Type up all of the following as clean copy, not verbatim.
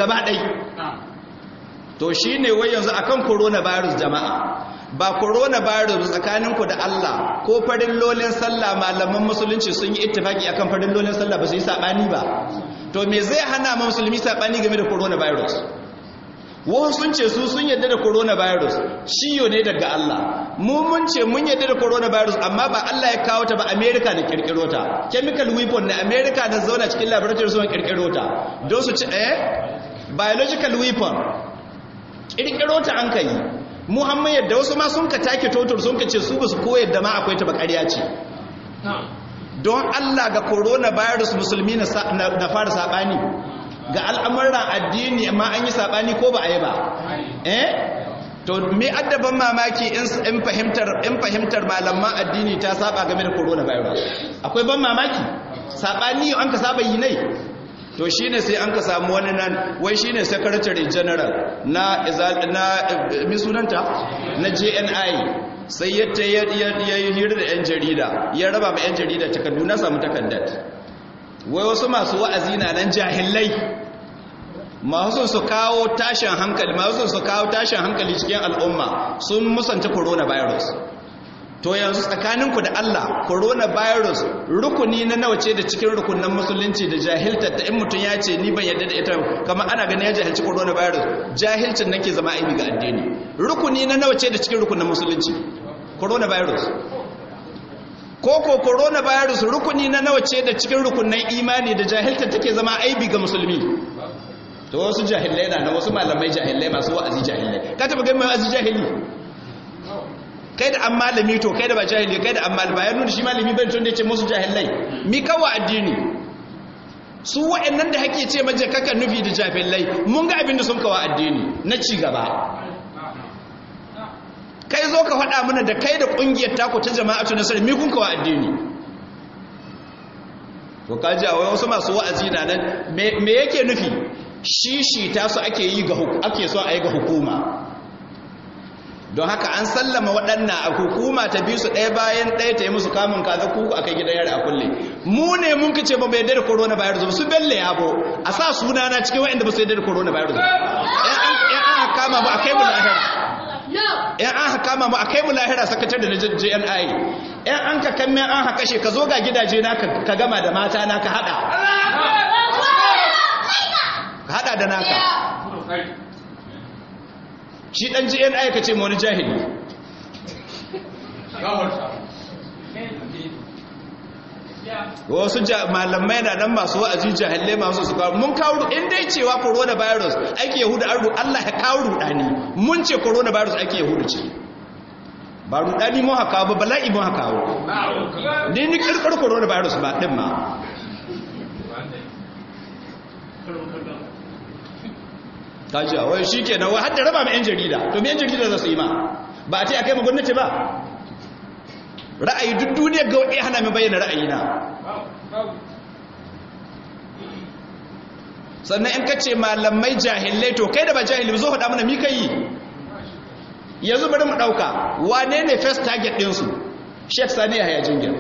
gaba ɗai. To shi ne wai yanzu akan coronavirus jama'a, ba coronavirus tsakaninku da Allah ko farillolin sallah malaman musulunci sun yi ittifaki akan farillolin sallah ba su yi saɓani ba. To me zai hana ma musulmi saɓani game da coronavirus? Wasu sun ce su sun yadda da coronavirus ciyo ne daga Allah, mu mun ce mun yadda da coronavirus amma ba Allah ya kawo ta ba, America da kirkiro ta, chemical weapon na America da zauna cikin laboratory sun kirkiro ta don su ci biological weapon kirkiro ta an kai. Muhammad yadda wasu ma sun ka take totur sun ka ce su ba su koyar da ma akwai ta ba ƙarya ce. Don Allah ga coronavirus musulmi na fara saɓani ga al'amuran addini amma an yi saɓani ko ba a yi ba. To me addaban mamaki in fahimtar malaman addini ta saba game da coronavirus? Akwai ban mamaki saɓani an ka saba yi nai. To shi ne sai an ka samu wani nan wai shi ne secretary general na misunanta na JNI, sai ya yi hira da 'yan jarida, ya raba ma 'yan jarida takardu, na samu takardar. Wai wasu masu wa'azi na nan jahilai masu su kawo tashin hankali cikin al'umma sun musanta coronavirus. To yanzu tsakaninku da Allah coronavirus rukuni na nawa ce da cikin rukunan musulunci da jahiltar ta, in mutum ya ce ni ban yadda da ita kamar ana ganin ya jahilci coronavirus, jahilcin nake zama aibi ga addini. Rukuni na nawa ce da cikin rukunan musulunci coronavirus? Koko coronavirus rukuni na nawa ce da cikin rukunan imani da jahiltar take zama aibi ga musulmi? To wasu jahilai na wasu malamai jahilai masu wa'azi jahilai. Ka taba ga mai wa'azi jahili? Kai da an malami to kai da ba jahili, kai da an malami ba ya nuna shi malami bai tun da ce musu jahilai. Mi kawo addini su wa'annan da hake ce maje kakan nufi da jahilai, mun ga abin da sun kawo addini na ci gaba. Kai zo ka faɗa mana da kai da ƙungiyar taku ta jama'atu nasar mi kun kawo addini? To kaji a wasu masu wa'azi na nan me yake nufi? Shishi ta su ake so a yi ga hukuma. Don haka an sallama waɗannan a hukuma ta bi su ɗaya bayan ɗaya ta yi musu kamun kaza kuku a kai gidan yari a kulle. Mu ne mun kace ba bai da coronavirus ba, su belle yabo a sa sunana cikin waɗanda ba su yadda da coronavirus ba. Yan an kama mu a kai mu lahira. Yan an kama mu a kai mu lahira sakatar da na JNI. Yan an ka kamme an haka she ka zo ga gidaje na ka gama da mata na ka hada. Ka hada da naka. Shi ɗan JNI ka ce wani jahili. Wasu malamai na nan masu wa'azi jahilai masu su kawo. Mun kawo in dai cewa coronavirus ake yahudu Allah ya kawo rudani. Mun ce coronavirus ake yahudu ce. Ba rudani mun haka ba, bala'i mun haka. Ni kirkir coronavirus ba ɗin ma. Kaji a wai shi ke nan wai har da raba mai 'yan jarida. To mai 'yan jarida za su yi ma ba a ce a kai ma gwamnati ba? Ra'ayi duk duniyar ga waɗe hana mai bayyana ra'ayina. Sannan in ka ce malamai jahilai, to kai da ba jahili ba zo haɗa mana mi kai. Yanzu bari mu ɗauka wane ne first target ɗinsu? Sheikh Sani Yahaya Jingir.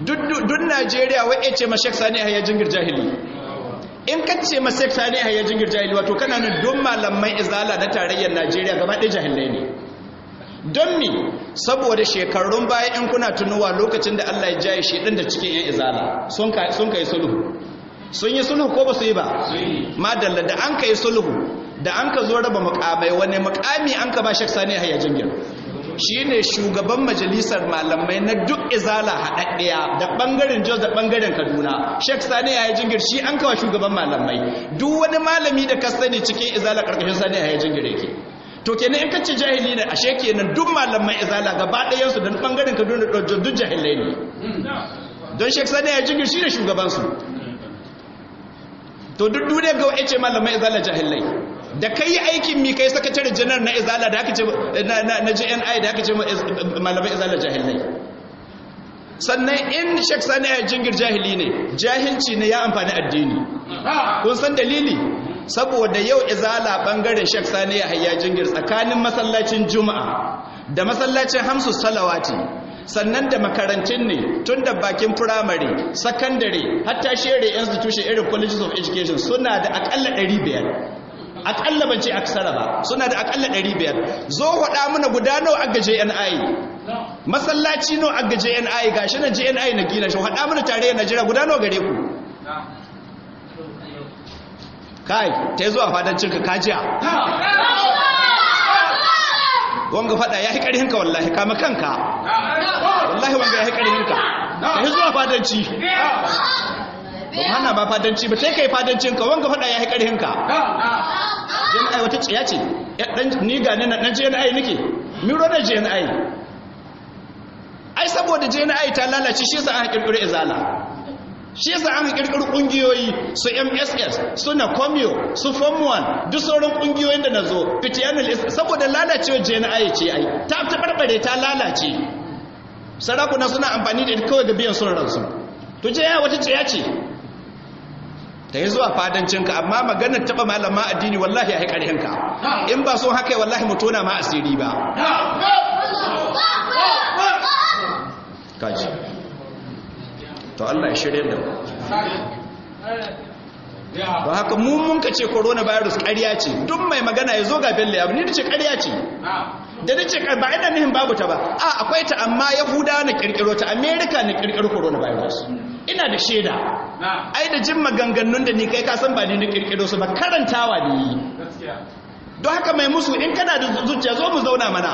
Duk Najeriya wai ce ma Sheikh Sani Yahaya Jingir jahili. In ka ce ma Sheikh Sani Yahaya Jingir jahili, wato kana nan don malamai izala na tarayyar Najeriya gaba ɗaya jahilai ne. Don mi? Saboda shekarun baya in kuna tunuwa lokacin da Allah ya jaye shi ɗin da cikin 'yan izala sun kai sulhu. Sun yi sulhu ko ba su yi ba? Madalla da an kai sulhu da an ka zo raba mukamai, wani mukami an ka ba Sheikh Sani Yahaya Jingir? Shi ne shugaban majalisar malamai na duk izala haɗaɗɗiya da ɓangaren Jos da ɓangaren Kaduna. Sheikh Sani Yahaya Jingir shi an kawo shugaban malamai. Duk wani malami da ka sani cikin izala ƙarƙashin Sani Yahaya Jingir yake. To kenan in kace jahili ne, ashe kenan duk malamai izala gaba ɗayan su da ɓangaren Kaduna da Jos duk jahilai ne. Don Sheikh Sani Yahaya Jingir shi ne shugaban su. To duk duniya ga wace malamai izala jahilai. Da kai yi aikin mi kai sakatare janar na izala da aka ce na JNI da aka ce malamai izala jahilai. Sannan in Sheikh Sani Yahaya Jingir jahili ne, jahilci ne ya amfani addini. Kun san dalili? Saboda yau izala bangaren Sheikh Sani Yahaya Jingir tsakanin masallacin Juma'a da masallacin Hamsu Salawati, sannan da makarantun ne tun da bakin firamare, sakandare, hatta shere institution irin colleges of education suna da akalla 500. akalla ban ce aksara ba suna da akalla 500 zo hada mana guda nawa aka JNI masallaci nawa aka JNI gashi na JNI na gina shi hada mana tare Najeriya guda nawa gare ku kai ta zuwa fadancin ka kajiya wanga fada yayi karhin ka wallahi kama kanka wallahi wanga yayi karhin ka ta zuwa fadanci ba hana ba fadanci ba sai kai fadancin ka wanga fada yayi karhin ka JNI wata tsiya ce ni ga ne na JNI nake miro da JNI ai saboda JNI ta lalace shi yasa aka kirkiro izala shi yasa aka kirkiro kungiyoyi su MSS su Nakomio su Form 1 duk sauran kungiyoyin da nazo fitiyanul saboda lalacewa JNI ce ai ta barbare ta lalace sarakuna suna amfani da ita kawai ga biyan sun ransu to JNI wata tsiya ce ta yi zuwa fadancinka amma maganar taba malama addini wallahi ya haƙar hinka in ba so haka wallahi mu tona ma asiri ba kaji to Allah ya shirye da ba haka mun ka ce coronavirus ƙarya ce duk mai magana ya zo ga belle abu ni da ce ƙarya ce da nace ba ina nihin babu ta ba akwai ta amma yahudawa na kirkiro ta america na kirkiro coronavirus ina da shaida ai da jin maganganun da ni kai ka san ba ni na kirkiro su ba karantawa ne don haka mai musu in kana da zuciya zo mu zauna mana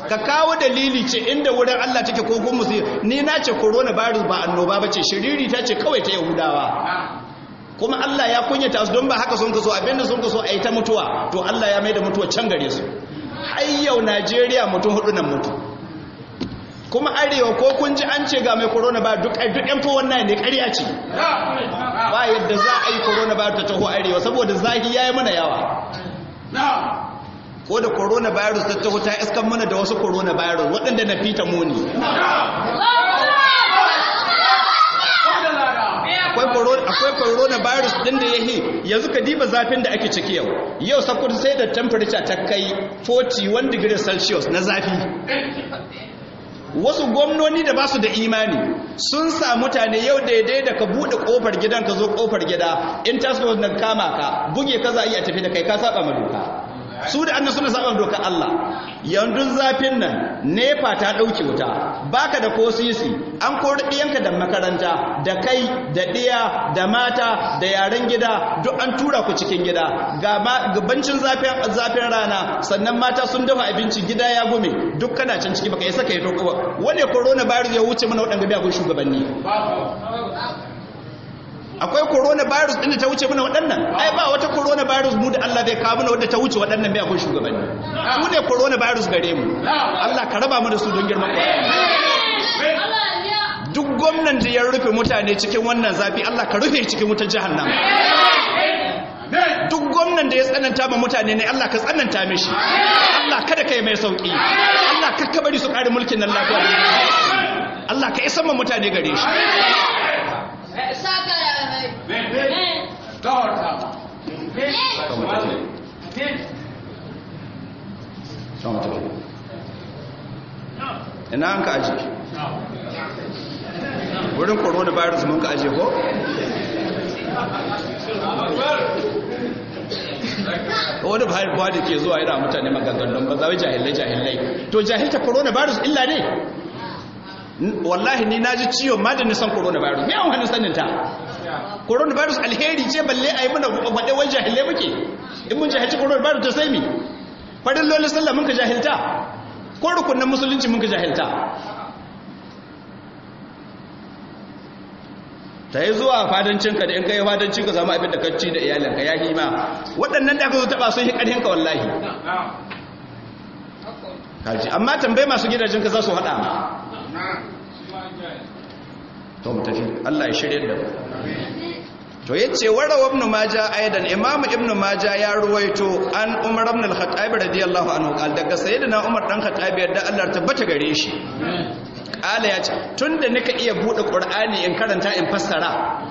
ka kawo dalili ce inda wurin Allah take ko kuma ni na ce coronavirus ba annoba bace shiriri ta ce kawai ta yahudawa kuma Allah ya kunyata su don ba haka sun kaso abinda sun kaso ai ta mutuwa to Allah ya maida mutuwa can gare su har yau Najeriya mutum 4 nan mutu kuma arewa ko kun ji an ce ga mai corona ba duk yan fo wannan ne ƙarya ce ba yadda za a yi corona ba ta taho arewa saboda zahi yayi mana yawa ko da corona virus ta taho ta iskan mana da wasu corona virus waɗanda na fita muni akwai corona virus din da yahi yanzu ka diba zafin da ake ciki yau sakuta sai da temperature ta kai 41 degrees Celsius na zafi wasu gwamnoni da ba su da imani sun sa mutane yau daidai da ka buɗe ƙofar gidan ka zo ƙofar gida in taso na kama ka buge ka za a iya tafi da kai ka saba ma doka su da annan suna saba dokar Allah yanzu zafin nan nefa ta ɗauke wuta baka da ko sisi an kori ɗiyanka da makaranta da kai da ɗiya da mata da yaren gida duk an tura ku cikin gida gabancin zafin rana sannan mata sun dafa abinci gida ya gume duk kana can ciki baka isa kai to wane coronavirus ya wuce mana waɗanda biya kun shugabanni akwai coronavirus din da ta wuce mana waɗannan ai ba wata coronavirus mu da Allah bai kawo mana wadda ta wuce waɗannan bai akwai shugabanni mu ne coronavirus gare mu Allah ka raba mu da su don girman duk gwamnan da ya rufe mutane cikin wannan zafi Allah ka rufe cikin wutar jahannam duk gwamnan da ya tsananta ma mutane ne Allah ka tsananta mishi Allah kada kai mai sauki Allah ka bari su kare mulkin nan lafiya Allah ka isa ma mutane gare shi ina an ka aje wurin coronavirus mun ka aje ko wani buhari da ke zuwa yana mutane maganganun ba zawai jahilai to jahilta coronavirus illa ne wallahi ni naji ciwon ma da nisan coronavirus me an hannun sanin ta coronavirus alheri ce balle ayi muna gwade wai jahilai muke in mun jahilci coronavirus ta sai mi farin lolin sallah mun ka jahilta ko rukunin musulunci mun ka jahilta ta yi zuwa fadancinka da in kai fadancinka zama abin da kacci da iyalinka ya hima waɗannan da aka zo taɓa sun yi ƙarhinka wallahi kaji amma tambayi masu gidajenka za su haɗa ma to mu tafi Allah ya shirye da mu to yace warawa ibn majah aidan imam ibn majah ya ruwaito an umar ibn al-khattab radiyallahu anhu qal daga sayyidina umar dan khattab yadda Allah tabbata gare shi qala yace tunda nika iya bude qur'ani in karanta in fassara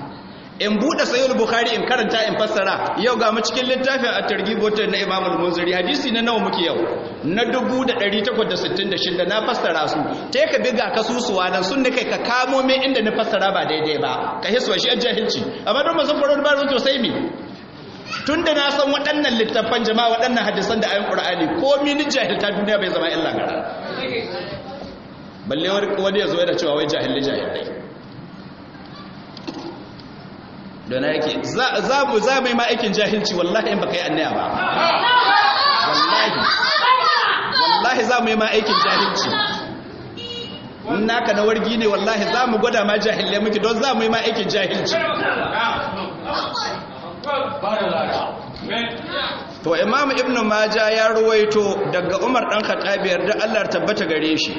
in bude sahih al-bukhari in karanta in fassara yau ga mu cikin littafin at-targhib na imam al-munziri hadisi na nawa muke yau na 1866 na fassara su te ka biga kasusuwa dan sun kai ka kamo me inda na fassara ba daidai ba ka hiswa shi ajahilci amma don mazan faron ba to sai mi tunda na san waɗannan littafan jama'a waɗannan hadisan da ayin Qur'ani ko mini jahilta duniya bai zama illa gara balle wani ya zo yana cewa wai jahilai don yake za mu yi ma aikin jahilci wallahi in baka yi annaya ba wallahi za mu yi ma aikin jahilci naka na wargi ne wallahi za mu gwada ma jahilai muke don za mu yi ma aikin jahilci to Imam Ibn Majah ya ruwaito daga Umar dan Khattab yarda Allah tabbata gare shi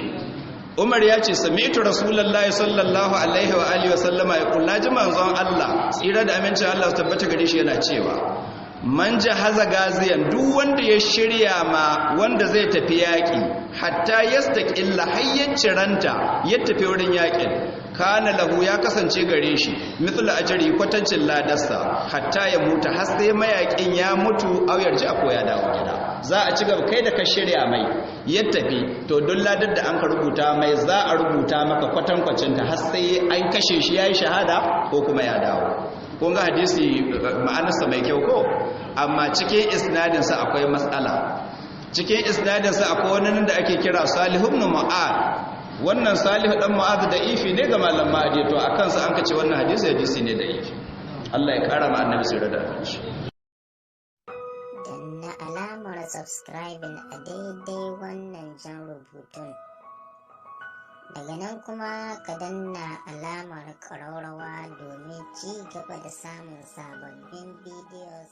Umar ya ce sami'tu Rasulullahi sallallahu alaihi wa alihi wa sallama ya kula ji manzon Allah tsira da amincin Allah tabbata gare shi yana cewa man jahaza gaziyan duk wanda ya shirya ma wanda zai tafi yaki hatta yastaqilla hayyancin ranta ya tafi wurin yakin kana lahu ya kasance gare shi mithlu ajri kwatancin ladarsa hatta ya mutu har sai mayakin ya mutu au yarji a koya dawo gida za a ci gaba kai da ka shirya mai ya tafi to don ladar da an ka rubuta mai za a rubuta maka kwatankwacin ta har sai an kashe shi yayi shahada ko kuma ya dawo kun ga hadisi ma'anarsa mai kyau ko amma cikin isnadinsa akwai matsala cikin isnadinsa akwai wani da ake kira Salih ibn Mu'adh wannan Salih dan Mu'adh da ifi ne ga malam Mahdi to akan sa an kace wannan hadisi ne da ifi Allah ya kara ma annabi sirra da shi danna alamar subscribing a daidai wannan jan rubutun daga nan kuma ka danna alamar ƙararrawa domin ci gaba da samun sababbin videos